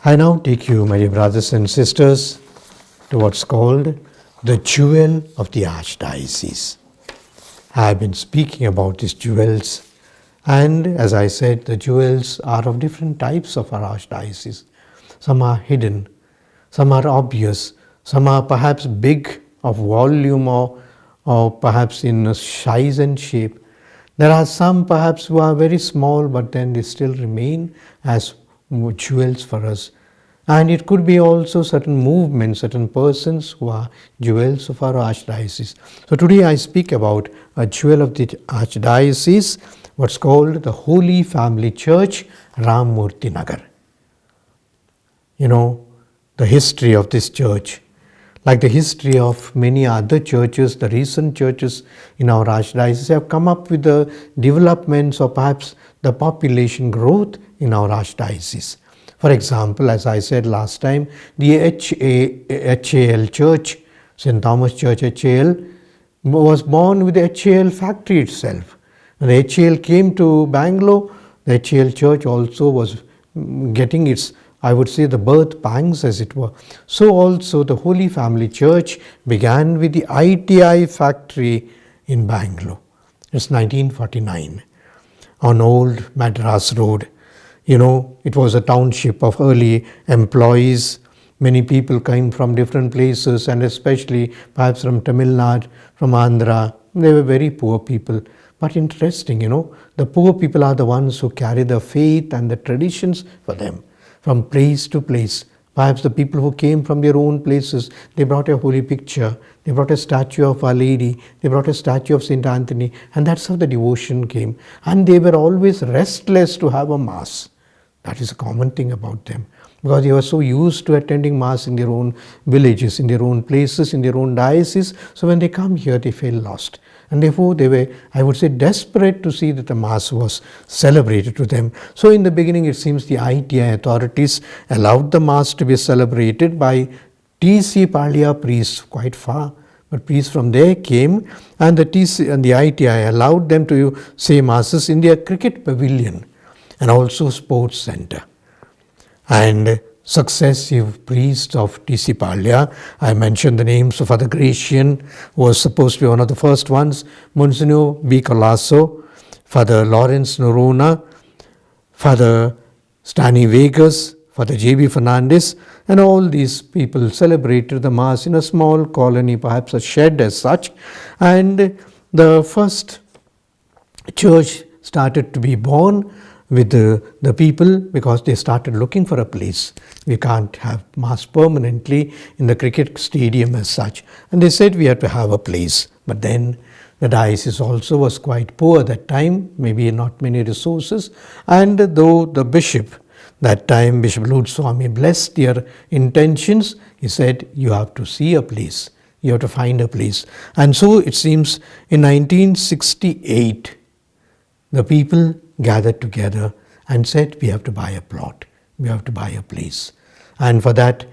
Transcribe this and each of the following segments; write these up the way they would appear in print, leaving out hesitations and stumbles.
I now take you, my dear brothers and sisters, to what's called the jewel of the Archdiocese. I have been speaking about these jewels, and as I said, the jewels are of different types of our Archdiocese. Some are hidden, some are obvious, some are perhaps big of volume or perhaps in size and shape. There are some perhaps who are very small, but then they still remain as jewels for us. And it could be also certain movements, certain persons who are jewels of our Archdiocese. So today I speak about a jewel of the Archdiocese, what's called the Holy Family Church, Ramurti Nagar. You know, the history of this church, like the history of many other churches, the recent churches in our Archdiocese have come up with the developments or perhaps the population growth in our Archdiocese. For example, as I said last time, the HAL Church, St. Thomas Church HAL, was born with the HAL factory itself. When the HAL came to Bangalore, the HAL Church also was getting its, I would say, the birth pangs as it were. So also the Holy Family Church began with the ITI factory in Bangalore. It's 1949 on Old Madras Road. You know, it was a township of early employees. Many people came from different places, and especially perhaps from Tamil Nadu, from Andhra. They were very poor people. But interesting, you know, the poor people are the ones who carry the faith and the traditions for them from place to place. Perhaps the people who came from their own places, they brought a holy picture, they brought a statue of Our Lady, they brought a statue of St. Anthony, and that's how the devotion came. And they were always restless to have a mass. That is a common thing about them, because they were so used to attending Mass in their own villages, in their own places, in their own diocese. So when they come here, they feel lost. And therefore they were, I would say, desperate to see that the Mass was celebrated to them. So in the beginning, it seems the ITI authorities allowed the Mass to be celebrated by TC Palia priests, quite far. But priests from there came, and the ITI allowed them to say Masses in their cricket pavilion and also sports center. And successive priests of TC Palya, I mentioned the names of Father Gratian, who was supposed to be one of the first ones, Monsignor B. Colasso, Father Lawrence Norona, Father Stanley Vegas, Father J.B. Fernandez, and all these people celebrated the Mass in a small colony, perhaps a shed as such. And the first church started to be born with the people, because they started looking for a place. We can't have Mass permanently in the cricket stadium as such. And they said we have to have a place. But then the diocese also was quite poor at that time, maybe not many resources. And though the bishop, that time Bishop Lud Swami, blessed their intentions, he said, you have to see a place. You have to find a place. And so it seems in 1968, the people gathered together and said, we have to buy a plot, we have to buy a place. And for that,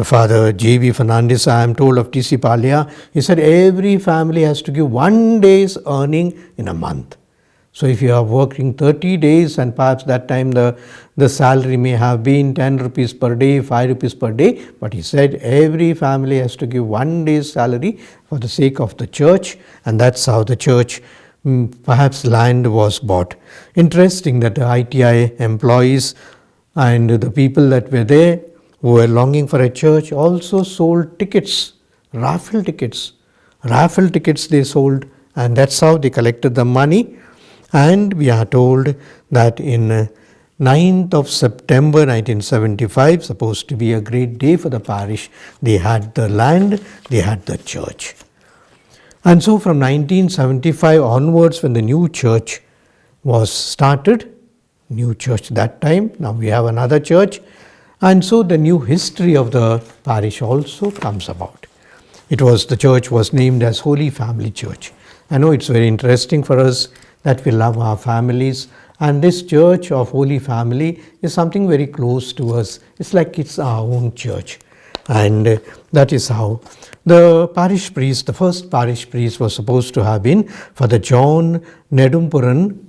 Father J.B. Fernandez, I am told, of TC Palya, he said every family has to give 1 day's earning in a month. So if you are working 30 days, and perhaps that time the salary may have been 10 rupees per day, 5 rupees per day, but he said every family has to give 1 day's salary for the sake of the church, and that's how the church, perhaps land was bought. Interesting that the ITI employees and the people that were there who were longing for a church also sold tickets, raffle tickets. Raffle tickets they sold, and that's how they collected the money. And we are told that in 9th of September 1975, supposed to be a great day for the parish, they had the land, they had the church. And so from 1975 onwards, when the new church was started, new church that time, now we have another church, and so the new history of the parish also comes about. The church was named as Holy Family Church. I know it's very interesting for us that we love our families, and this church of Holy Family is something very close to us. It's like it's our own church. And that is how the parish priest, the first parish priest, was supposed to have been Father John Nedumpuran.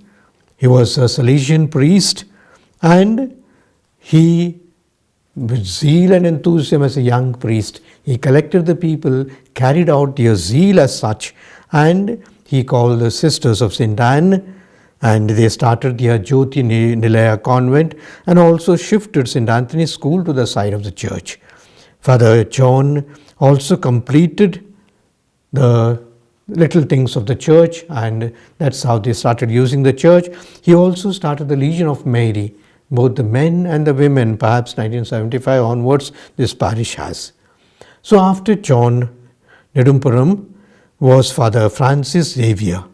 He was a Salesian priest, and he with zeal and enthusiasm as a young priest. He collected the people, carried out their zeal as such, and he called the sisters of St. Anne, and they started the Jyoti Nilaya convent and also shifted St. Anthony's school to the side of the church. Father John also completed the little things of the church, and that's how they started using the church. He also started the Legion of Mary, both the men and the women, perhaps 1975 onwards, this parish has. So after John, Nedumpuram was Father Francis Xavier.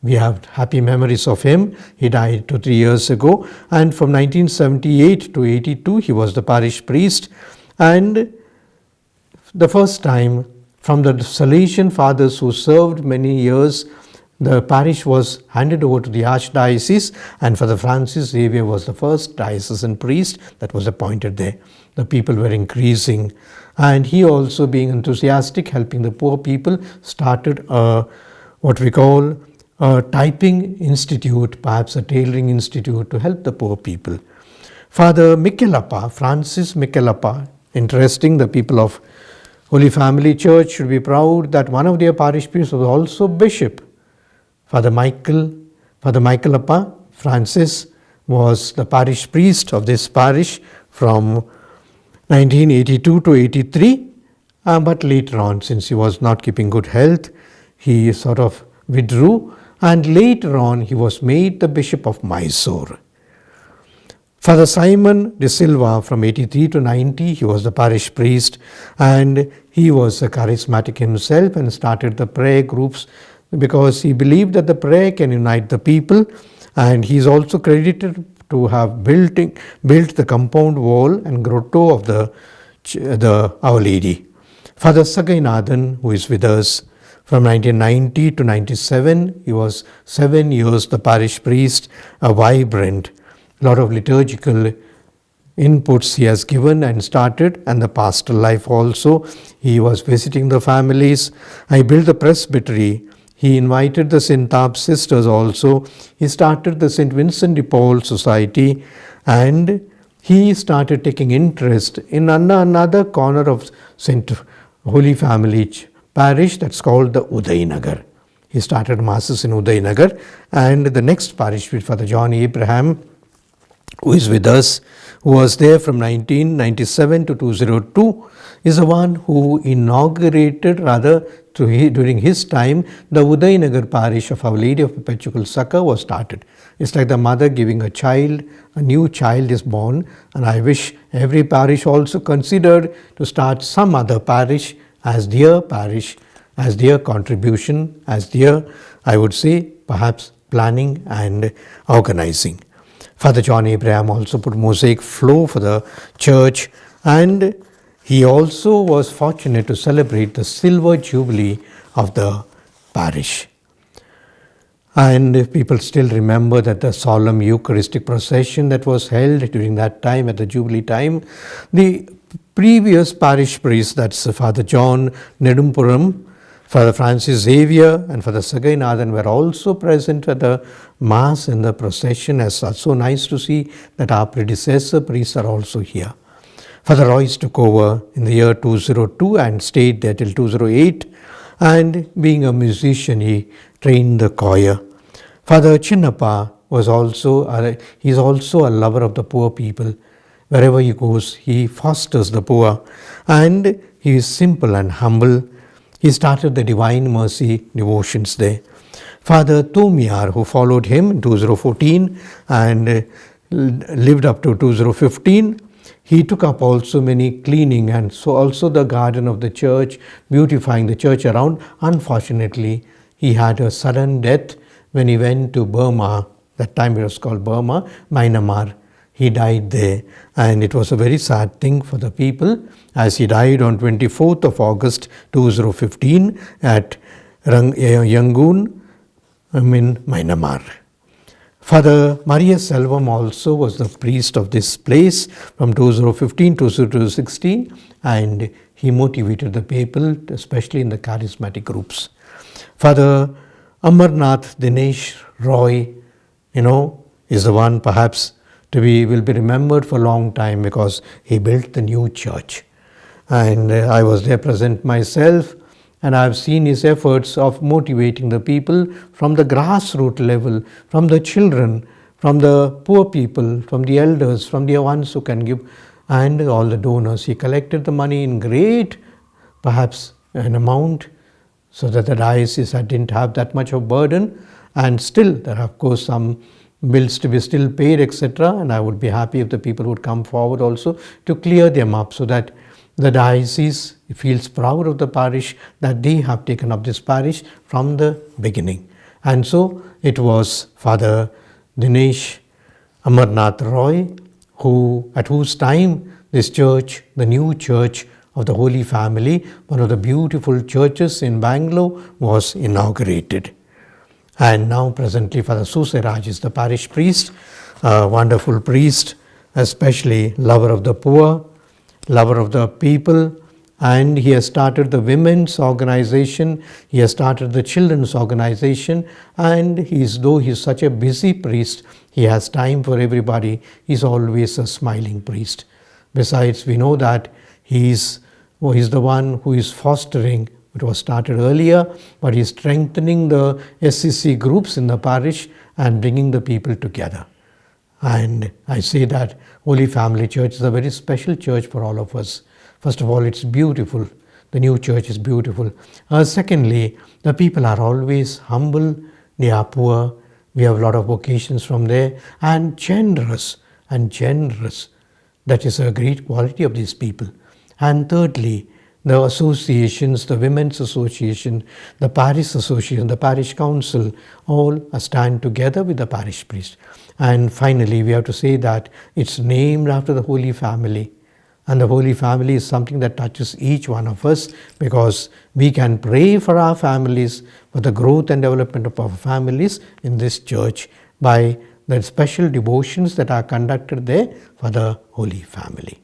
We have happy memories of him. He died 2-3 years ago, and from 1978 to 82 he was the parish priest, and the first time from the Salesian fathers who served many years, the parish was handed over to the Archdiocese, and Father Francis Xavier was the first diocesan priest that was appointed there. The people were increasing, and he also, being enthusiastic, helping the poor people, started what we call a typing institute, perhaps a tailoring institute, to help the poor people. Father Michelappa, Francis Michelappa, interesting, the people of Holy Family Church should be proud that one of their parish priests was also bishop. Father Michelappa Francis was the parish priest of this parish from 1982 to 83, but later on, since he was not keeping good health, he sort of withdrew, and later on he was made the Bishop of Mysore. Father Simon de Silva, from 83 to 90, he was the parish priest, and he was a charismatic himself and started the prayer groups because he believed that the prayer can unite the people, and he is also credited to have built the compound wall and grotto of the Our Lady. Father Sagainathan, who is with us from 1990 to 97, he was 7 years the parish priest, a vibrant, lot of liturgical inputs he has given and started, and the pastoral life also. He was visiting the families. I built the presbytery. He invited the St. Tharp sisters also. He started the St. Vincent de Paul Society, and he started taking interest in another corner of St. Holy Family Parish that's called the Udayanagar. He started masses in Udayanagar, and the next parish with Father John Abraham, who is with us, who was there from 1997 to 2002, is the one who inaugurated, during his time, the Udayanagar parish of Our Lady of Perpetual Succor was started. It's like the mother giving a child, a new child is born, and I wish every parish also considered to start some other parish as their contribution, as their, I would say, perhaps planning and organizing. Father John Abraham also put mosaic flow for the church, and he also was fortunate to celebrate the silver jubilee of the parish. And people still remember that the solemn Eucharistic procession that was held during that time, at the Jubilee time, the previous parish priest, that's Father John Nedumpuram, Father Francis Xavier, and Father Sagainathan were also present at the Mass and the procession as such. So nice to see that our predecessor priests are also here. Father Royce took over in the year 2002 and stayed there till 2008. And being a musician, he trained the choir. Father Chinnappa was he's also a lover of the poor people. Wherever he goes, he fosters the poor, and he is simple and humble. He started the Divine Mercy devotions there. Father Tomiyar, who followed him in 2014 and lived up to 2015, he took up also many cleaning and so also the garden of the church, beautifying the church around. Unfortunately, he had a sudden death when he went to Burma. That time it was called Burma, Myanmar. He died there, and it was a very sad thing for the people, as he died on 24th of August 2015 at Yangon, Myanmar. Father Maria Selvam also was the priest of this place from 2015 to 2016, and he motivated the people, especially in the charismatic groups. Father Amarnath Dinesh Roy, is the one perhaps will be remembered for a long time because he built the new church. And I was there present myself, and I have seen his efforts of motivating the people from the grassroots level, from the children, from the poor people, from the elders, from the ones who can give, and all the donors. He collected the money in great, perhaps an amount, so that the diocese didn't have that much of burden. And still, there are of course some bills to be still paid, etc. And I would be happy if the people would come forward also to clear them up, so that the diocese feels proud of the parish, that they have taken up this parish from the beginning. And so it was Father Dinesh Amarnath Roy, at whose time this church, the new church of the Holy Family, one of the beautiful churches in Bangalore, was inaugurated. And now presently Father Susiraj is the parish priest, a wonderful priest, especially lover of the poor, lover of the people, and he has started the women's organization, he has started the children's organization, and though he's such a busy priest, he has time for everybody. He's always a smiling priest. Besides, we know that he's the one who is fostering. It was started earlier, but he's strengthening the SCC groups in the parish and bringing the people together. And I say that Holy Family Church is a very special church for all of us. First of all, it's beautiful. The new church is beautiful. Secondly, the people are always humble, they are poor. We have a lot of vocations from there, and generous. That is a great quality of these people. And thirdly, the associations, the Women's Association, the Parish Association, the Parish Council, all stand together with the parish priest. And finally, we have to say that it's named after the Holy Family. And the Holy Family is something that touches each one of us, because we can pray for our families, for the growth and development of our families in this church by the special devotions that are conducted there for the Holy Family.